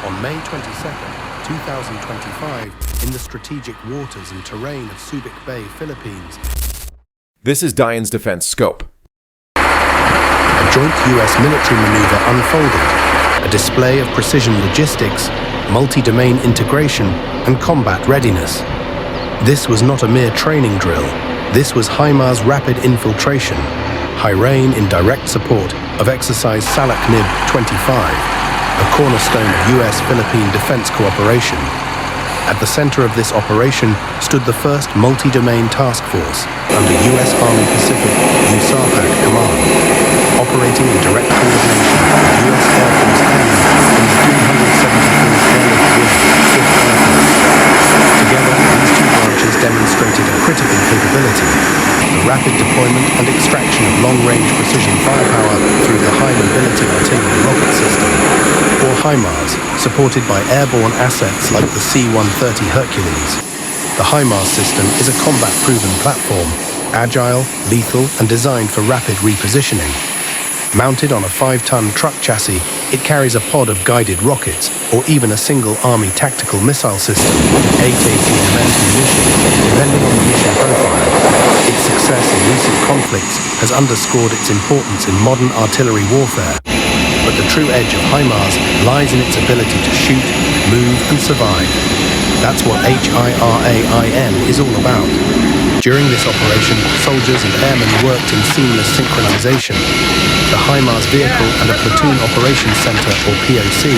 On May 22, 2025, in the strategic waters and terrain of Subic Bay, Philippines, This is Diane's Defense Scope. a joint U.S. military maneuver unfolded, a display of precision logistics, multi-domain integration, and combat readiness. This was not a mere training drill. This was HIMARS rapid infiltration, HIRAIN in direct support of Exercise Salaknib 25, a cornerstone of U.S.-Philippine defense cooperation. At the center of this operation stood the first multi-domain task force under U.S. Army Pacific USAPAC command, operating in direct coordination with U.S. Air Force Command and the 374th Airlift Wing, 5th Air Force. Together, these two branches demonstrated a critical capability: the rapid deployment and extraction of long-range precision firepower through the high-mobility artillery rocket system, or HIMARS, supported by airborne assets like the C-130 Hercules. The HIMARS system is a combat-proven platform, agile, lethal, and designed for rapid repositioning. Mounted on a 5-ton truck chassis, it carries a pod of guided rockets, or even a single Army tactical missile system, 8 AT munition, depending on the mission profile. Its success in recent conflicts has underscored its importance in modern artillery warfare. But the true edge of HIMARS lies in its ability to shoot, move, and survive. That's what HIRAIN is all about. During this operation, soldiers and airmen worked in seamless synchronization. The HIMARS vehicle and a platoon operations center, or POC,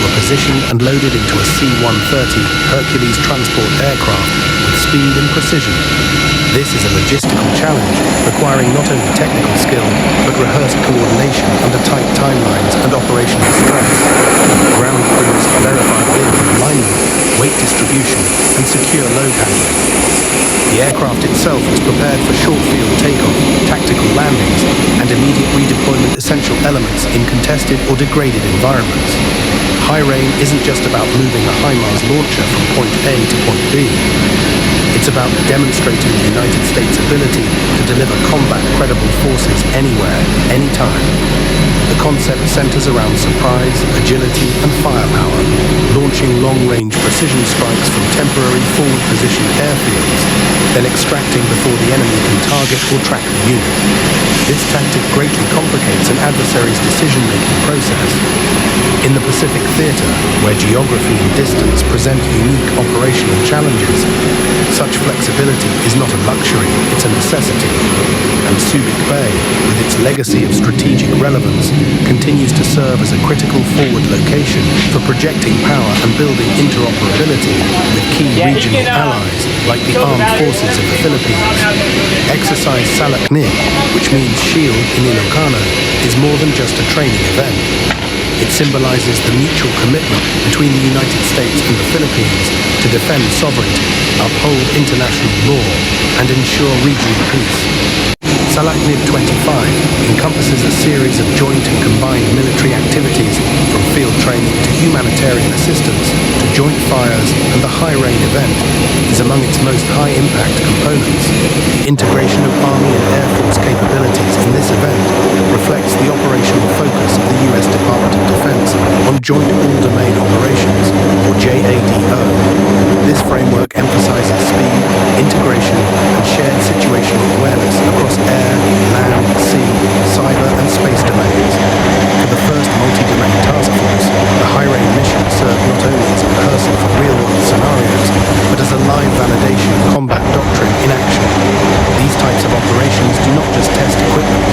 were positioned and loaded into a C-130 Hercules transport aircraft with speed and precision. This is a logistical challenge, requiring not only technical skill, but rehearsed coordination under tight timelines and operational stress. Ground crews verified vehicle alignment, weight distribution, and secure load handling. The aircraft itself was prepared for short-field takeoff, tactical landings, and immediate redeployment essential elements in contested or degraded environments. HIRAIN isn't just about moving a HIMARS launcher from point A to point B. It's about demonstrating the United States' ability to deliver combat-credible forces anywhere, anytime. The concept centers around surprise, agility, and firepower, launching long-range precision strikes from temporary forward-positioned airfields, then extracting before the enemy can target or track the unit. This tactic greatly complicates an adversary's decision-making process. In the Pacific Theater, where geography and distance present unique operational challenges, such flexibility is not a luxury, it's a necessity. And Subic Bay, with its legacy of strategic relevance, continues to serve as a critical forward location for projecting power and building interoperability with key regional allies like the armed forces of the Philippines. Exercise Salaknib, which means shield in Ilocano, is more than just a training event. It symbolizes the mutual commitment between the United States and the Philippines to defend sovereignty, uphold international law, and ensure regional peace. Salaknib 25 encompasses a series of joint and combined military activities, from field training to humanitarian assistance to joint fires, and the HIRAIN event is among its most high-impact components. The integration of Army and Air Force capabilities in this event reflects the operational focus of the U.S. Department of Defense on Joint All-Domain Operations, or JADO. This framework emphasizes speed, integration, and shared situational awareness across air, land, sea, cyber, and space domains. For the first multi-domain task force, the HIRAIN mission served not only as a rehearsal for real-world scenarios, but as a live validation of combat doctrine in action. These types of operations do not just test equipment.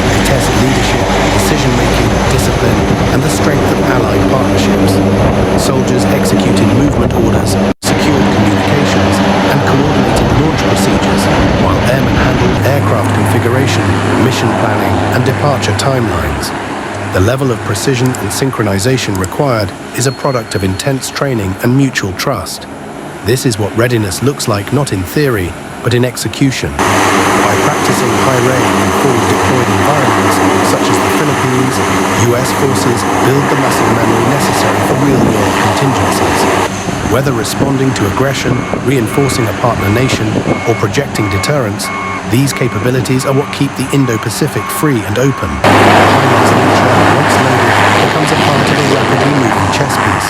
They test leadership, decision-making, discipline, and the strength of allied partnerships. Soldiers executed movement orders, secured communications, and coordinated launch procedures, while airmen handled aircraft configuration, mission planning, and departure timelines. The level of precision and synchronization required is a product of intense training and mutual trust. This is what readiness looks like, not in theory, but in execution. By practicing HIRAIN in forward-deployed environments, such as the Philippines, U.S. forces build the muscle memory necessary for real-world contingencies. Whether responding to aggression, reinforcing a partner nation, or projecting deterrence, these capabilities are what keep the Indo-Pacific free and open. The HIMARS launcher, once loaded, becomes a part of a rapidly moving chess piece.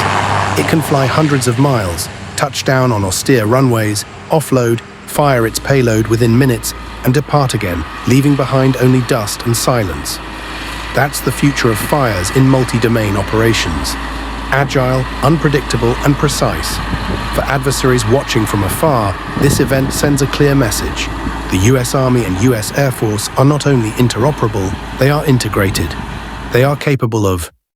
It can fly hundreds of miles, touch down on austere runways, offload, fire its payload within minutes, and depart again, leaving behind only dust and silence. That's the future of fires in multi-domain operations. Agile, unpredictable, and precise. For adversaries watching from afar, this event sends a clear message. The US Army and US Air Force are not only interoperable, they are integrated. They are capable of